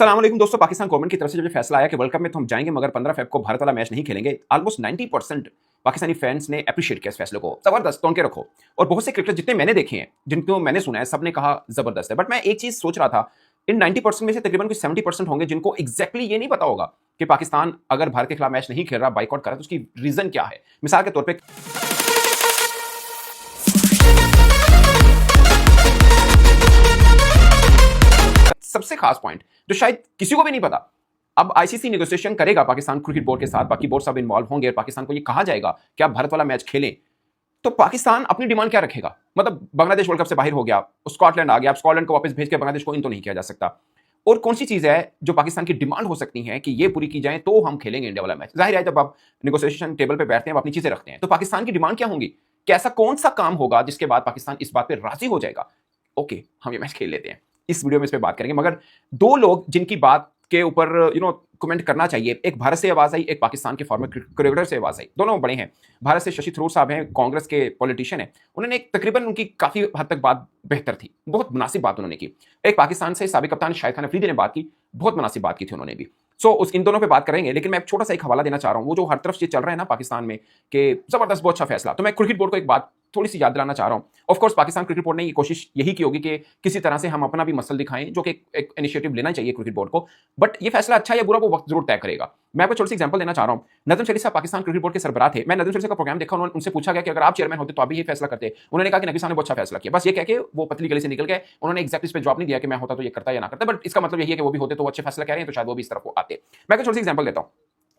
अस्सलाम वालेकुम दोस्तों। पाकिस्तान गवर्नमेंट की तरफ से जब ये फैसला आया कि वर्ल्ड कप में तो हम जाएंगे मगर 15 फेब को भारत वाला मैच नहीं खेलेंगे, ऑलमोस्ट 90% पाकिस्तानी फैंस ने एप्रिशिएट किया इस फैसले को। जबरदस्त, तोड़ के रखो। और बहुत से क्रिकेटर जितने मैंने देखे हैं, जिनको मैंने सुना है, सबने कहा जबरदस्त है। बट मैं एक चीज सोच रहा था, इन 90% में से तकरीबन कुछ 70% होंगे जिनको एग्जैक्टली ये नहीं पता होगा कि पाकिस्तान अगर भारत के खिलाफ मैच नहीं खेल रहा, बाइकआउट कर रहा है, तो उसकी रीजन क्या है। मिसाल के तौर पर सबसे खास पॉइंट जो शायद किसी को भी नहीं पता, अब आईसीसी नेगोशिएशन करेगा पाकिस्तान क्रिकेट बोर्ड के साथ, बाकी बोर्ड सब इन्वॉल्व होंगे। पाकिस्तान को ये कहा जाएगा कि आप भारत वाला मैच खेलें, तो पाकिस्तान अपनी डिमांड क्या रखेगा। मतलब बांग्लादेश वर्ल्ड कप से बाहर हो गया, स्कॉटलैंड आ गया, अब स्कॉटलैंड को वापस भेज के बांग्लादेश को इन तो नहीं किया जा सकता। और कौन सी चीज है जो पाकिस्तान की डिमांड हो सकती है कि ये पूरी की जाए तो हम खेलेंगे इंडिया वाला मैच। जाहिर है जब आप नेगोशिएशन टेबल पे बैठते हैं, आप अपनी चीजें रखते हैं, तो पाकिस्तान की डिमांड क्या होंगी, कैसा कौन सा काम होगा जिसके बाद पाकिस्तान इस बात पर राजी हो जाएगा, ओके हम ये मैच खेल लेते हैं। इस वीडियो में इस पे बात करेंगे। मगर दो लोग जिनकी बात के ऊपर कमेंट करना चाहिए, एक भारत से आवाज आई, एक पाकिस्तान के फॉर्मर क्रिकेटर से आवाज आई। दोनों बड़े हैं। भारत से शशि थरूर साहब हैं, कांग्रेस के पॉलिटिशियन हैं। उन्होंने एक तकरीबन उनकी काफी हद तक बात बेहतर थी, बहुत मुनासिब बात उन्होंने की। एक पाकिस्तान से साबिक कप्तान शाहिद खान अफरीदी ने बात की, बहुत मुनासिब बात की थी उन्होंने भी। उस इन दोनों पे बात करेंगे, लेकिन मैं छोटा सा एक हवाला देना चाह रहा हूं। वो जो हर तरफ से चल रहा है ना पाकिस्तान में कि जबरदस्त बहुत अच्छा फैसला, तो मैं क्रिकेट बोर्ड को एक बात थोड़ी सी याद दिलाना चाह रहा हूं। Of course Pakistan cricket board ने ये कोशिश यही की होगी कि किसी तरह से हम अपना भी मसल दिखाएं, जो कि एक इनिशिएटिव लेना चाहिए क्रिकेट बोर्ड को। बट ये फैसला अच्छा या बुरा वो वक्त जरूर तय करेगा। मैं आपको छोटी सी एग्जांपल देना चाह रहा हूं। नजम शरीफ साहब पाकिस्तान क्रिकेट बोर्ड के सरबराह थे। मैं नजम शरीफ का प्रोग्राम देखा, उनसे पूछा गया कि अगर आप चेयरमैन होते तो आप भी ये फैसला करते। उन्होंने कहा कि नबी साहब ने बहुत अच्छा फैसला किया। बस ये कह के वो पतली गली से निकल गए। उन्होंने एग्जैक्ट इस पे जवाब नहीं दिया कि मैं होता तो ये करता या ना करता। बट इसका मतलब यही है कि वो भी होते तो वो अच्छे फैसला कह रहे हैं, तो शायद वो भी इस तरफ को आते। मैं आपको छोटी सी एग्जांपल देता हूं।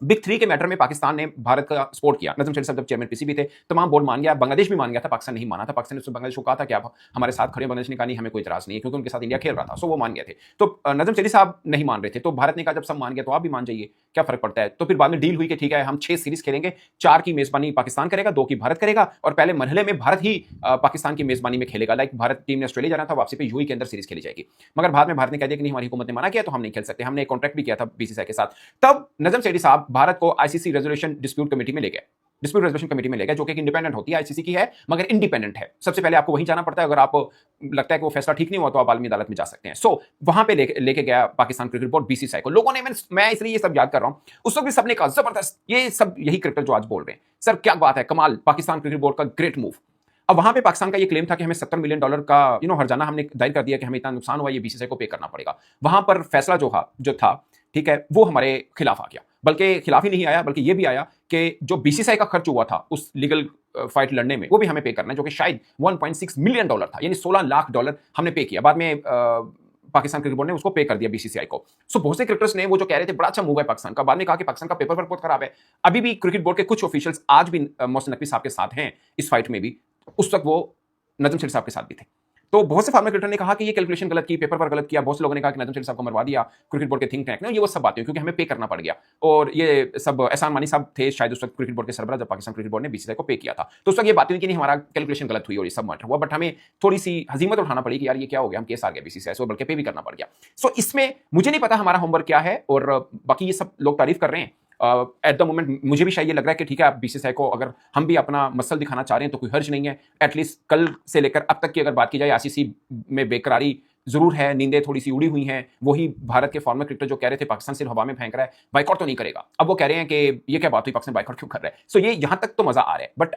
बिग 3 के मैटर में पाकिस्तान ने भारत का सपोर्ट किया। नजम शरीफ साहब जब चेयरमैन पीसीबी थे, तमाम बोर्ड मान गया, बांग्लादेश भी मान गया था, पाकिस्तान नहीं माना था। पाकिस्तान ने बांग्लादेश को कहा था कि आप हमारे साथ खड़े। बांग्लादेश ने कहा नहीं, हमें कोई इतराज नहीं है, क्योंकि उनके साथ इंडिया खेल रहा था, सो वो मान गए थे। तो नजम शरीफ साहब नहीं मान रहे थे, तो भारत ने कहा जब सब मान गए तो आप भी मान जाइए, क्या फर्क पड़ता है। तो फिर बाद में डील हुई कि ठीक है हम 6 सीरीज खेलेंगे, 4 की मेजबानी पाकिस्तान करेगा, 2 की भारत करेगा, और पहले मरहले में भारत ही पाकिस्तान की मेजबानी में खेलेगा। लाइक भारत टीम ने ऑस्ट्रेलिया जाना था, वापसी पे यूएई के अंदर सीरीज खेली जाएगी। मगर बाद में भारत ने कह दिया कि नहीं, हमारी हुकूमत ने मना किया तो हम नहीं खेल सकते। हमने एक कॉन्ट्रैक्ट भी किया था बीसीसीआई के साथ। तब नजम शरीफ साहब भारत को आईसीसी रेजोल्यूशन डिस्प्यूट कमेटी में ले गए, डिस्प्यूट रेजोल्यूशन कमेटी में ले गए, जो कि इंडिपेंडेंट होती है, आईसीसी की है मगर इंडिपेंडेंट है। सबसे पहले आपको वहीं जाना पड़ता है, अगर आपको लगता है कि वो फैसला ठीक नहीं हुआ तो आप आलमी अदालत में जा सकते हैं। वहां पे लेके गया पाकिस्तान क्रिकेट बोर्ड बीसीसीआई को। लोगों ने, मैं इसलिए ये सब याद कर रहा हूं, उस वक्त भी सबने कहा जबरदस्त, ये सब यही क्रिकेटर जो आज बोल रहे हैं, सर क्या बात है, कमाल, पाकिस्तान क्रिकेट बोर्ड का ग्रेट मूव। अब वहां पे पाकिस्तान का ये क्लेम था कि हमें $70 मिलियन का हर्जाना हमने दायर कर दिया कि हमें इतना नुकसान हुआ, ये बीसीसीआई को पे करना पड़ेगा। वहां पर फैसला जो था ठीक है, वो हमारे खिलाफ आ गया। बल्कि खिलाफ ही नहीं आया, बल्कि ये भी आया कि जो बीसीसीआई का खर्च हुआ था उस लीगल फाइट लड़ने में, वो भी हमें पे करना है, जो कि शायद $1.6 मिलियन था, यानी $16 लाख हमने पे किया। बाद में पाकिस्तान क्रिकेट बोर्ड ने उसको पे कर दिया बीसीसीआई को। बहुत से क्रिकेटर्स ने वो जो कह रहे थे बड़ा अच्छा मूव है पाकिस्तान का, बाद में कहा कि पाकिस्तान का पेपर वर्क बहुत खराब है। अभी भी क्रिकेट बोर्ड के कुछ ऑफिशियल्स आज भी मोहसिन नकवी साहब के साथ हैं इस फाइट में भी, उस वक्त वो नजम शरीफ साहब के साथ भी थे। तो बहुत से फार्मर क्रिकेटर ने कहा कि ये कैलकुलेशन गलत की, पेपर पर गलत किया। बहुत से लोगों ने कहा कि नजम शरीफ साहब को मरवा दिया क्रिकेट बोर्ड के थिंक टैंक ने, ये वो सब बातें क्योंकि हमें पे करना पड़ गया। और ये सब एहसान मानी साहब थे शायद उस वक्त क्रिकेट बोर्ड के सरबराह, जब पाकिस्तान क्रिकेट बोर्ड ने बीसीसीआई को पे किया था। तो उस वक्त ये बातें हुई कि नहीं हमारा कैलकुलेशन गलत हुई और ये सब मैटर हुआ। बट हमें थोड़ी सी हजीमत उठाना पड़ी कि यार ये क्या हो गया, हम केस आ गया बीसीसीआई से, बल्कि पे भी करना पड़ गया। इसमें मुझे नहीं पता हमारा होमवर्क क्या है, और बाकी ये सब लोग तारीफ कर रहे हैं। एट द मोमेंट मुझे भी शायद ये लग रहा है कि ठीक है, आप बीसीसीआई को अगर हम भी अपना मसल दिखाना चाह रहे हैं तो कोई हर्ज नहीं है। एटलीस्ट कल से लेकर अब तक की अगर बात की जाए, आईसीसी में बेकरारी जरूर है, नींदें थोड़ी सी उड़ी हुई हैं। वही भारत के फॉर्मर क्रिकेटर जो कह रहे थे पाकिस्तान सिर्फ हवा में फेंक रहा है, बाइकआउट तो नहीं करेगा, अब वो कह रहे हैं कि ये क्या बात हुई, पाकिस्तान बाइकआउट क्यों कर रहा है। ये यहां तक तो मजा आ रहा है। बट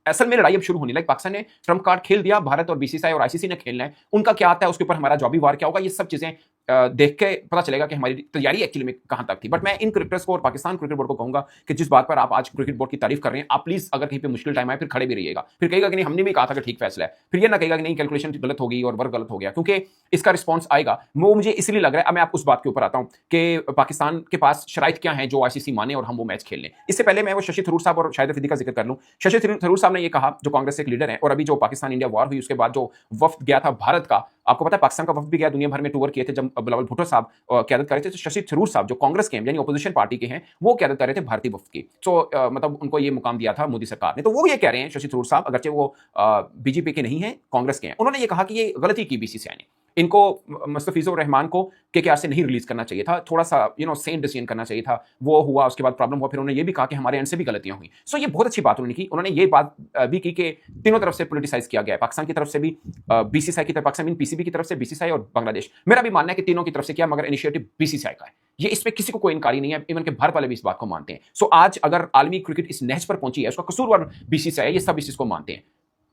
असल में लड़ाई अब शुरू होनी, लाइक पाकिस्तान ने ट्रम्प कार्ड खेल दिया, भारत और बीसीसीआई और आईसीसी ने खेलना है। उनका क्या आता है, उसके ऊपर हमारा जॉबी वार क्या होगा, ये सब चीजें देख के पता चलेगा कि हमारी तैयारी एक्चुअली में कहां तक थी। बट मैं इन क्रिकेटर्स को और पाकिस्तान क्रिकेट बोर्ड को कहूंगा कि जिस बात पर आप आज क्रिकेट बोर्ड की तारीफ कर रहे हैं, आप प्लीज अगर कहीं पे मुश्किल टाइम आए फिर खड़े भी रहिएगा। फिर कहेगा कि नहीं हमने भी कहा था कि ठीक फैसला है, फिर ये ना कहेगा कि नहीं कैलकुलेशन गलत होगी और वर्क गलत हो गया, क्योंकि इसका रिस्पॉन्स आएगा। वो मुझे इसलिए लग रहा है। अब मैं आप उस बात के ऊपर आता हूं कि पाकिस्तान के पास शराइत क्या है जो आईसीसी माने और हम वो मैच खेल लें। इससे पहले मैं वो शशि थरूर साहब और शाहिद अफरीदी का जिक्र कर लूं। शशि थरूर साहब ने ये कहा, जो कांग्रेस के एक लीडर हैं, और अभी जो पाकिस्तान इंडिया वॉर हुई उसके बाद जो वफ्द गया था भारत का, आपको पता है पाकिस्तान का वफ्द भी गया, दुनिया भर में टूर किए थे। जब बिलावल भुट्टो साहब क़यादत कर रहे थे, तो शशि थरूर साहब जो कांग्रेस के हैं यानी अपोजिशन पार्टी के हैं, वो क़यादत कर रहे थे भारतीय वफ्द की। मतलब उनको ये मुकाम दिया था मोदी सरकार ने। तो वो ये कह रहे हैं शशि थरूर साहब, अगरचे वो बीजेपी के नहीं है, कांग्रेस के हैं, उन्होंने ये कहा कि ये गलती की बीसीसीआई ने। इनको मुस्तफिजुर रहमान को केकेआर से नहीं रिलीज करना चाहिए था, थोड़ा सा सेंट डिसीजन करना चाहिए था। वो हुआ, उसके बाद प्रॉब्लम हुआ, फिर उन्होंने ये भी कहा कि हमारे एंड से भी गलतियां हुई। सो ये बहुत अच्छी बात उन्होंने की। उन्होंने ये बात भी की कि तीनों तरफ से पॉलिटिसाइज किया गया है, पाकिस्तान की तरफ से भी, बीसीसीआई की तरफ, पाकिस्तान पीसीबी की तरफ से, बीसीसीआई और बांग्लादेश। मेरा भी मानना है कि तीनों की तरफ से किया, मगर इनिशिएटिव बीसीसीआई का है। ये इसमें किसी को कोई इनकारी नहीं है, इवन के भारत वाले भी इस बात को मानते हैं। सो आज अगर आलमी क्रिकेट इस नहज पर पहुंची है, उसका कसूरवार बीसीसीआई है, ये सब इस चीज को मानते हैं।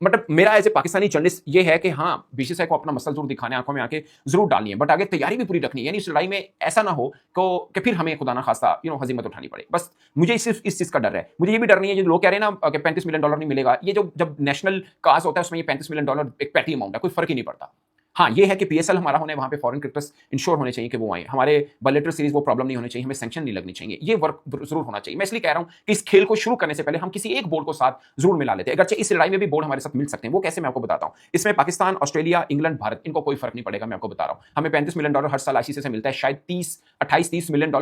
मतलब मेरा एज ए पाकिस्तानी जर्नलिस्ट ये है कि हाँ, बीसीसीआई को अपना मसल जरूर दिखाने, आंखों में आके जरूर डालनी है, बट आगे तैयारी भी पूरी रखनी है। यानी इस लड़ाई में ऐसा ना हो कि फिर हमें खुदा ना खास्ता हजीमत उठानी पड़े। बस मुझे सिर्फ इस चीज का डर है। मुझे ये भी डर नहीं है जो लोग कह रहे हैं ना कि $35 मिलियन नहीं मिलेगा। ये जो जब नेशनल काज होता है उसमें ये $35 मिलियन एक पैटी अमाउंट है, कोई फर्क ही नहीं पड़ता। हाँ, ये है कि पीएसएल हमारा होने, वहां पे फॉरेन क्रिकेटर्स इंश्योर होने चाहिए कि वो आए, हमारे बायलैटरल सीरीज वो प्रॉब्लम नहीं होनी चाहिए, हमें सैंक्शन नहीं लगनी चाहिए, ये वर्क जरूर होना चाहिए। मैं इसलिए कह रहा हूं कि इस खेल को शुरू करने से पहले हम किसी एक बोर्ड को साथ जरूर मिला लेते हैं। अगरचे इस लड़ाई में भी बोर्ड हमारे साथ मिल सकते हैं, वो कैसे मैं आपको बताता हूं। इसमें पाकिस्तान, ऑस्ट्रेलिया, इंग्लैंड, भारत, इनको कोई फर्क नहीं पड़ेगा। मैं आपको बता रहा हूं, हमें $35 मिलियन हर साल आईसीसी से मिलता है, शायद $28-30 मिलियन तो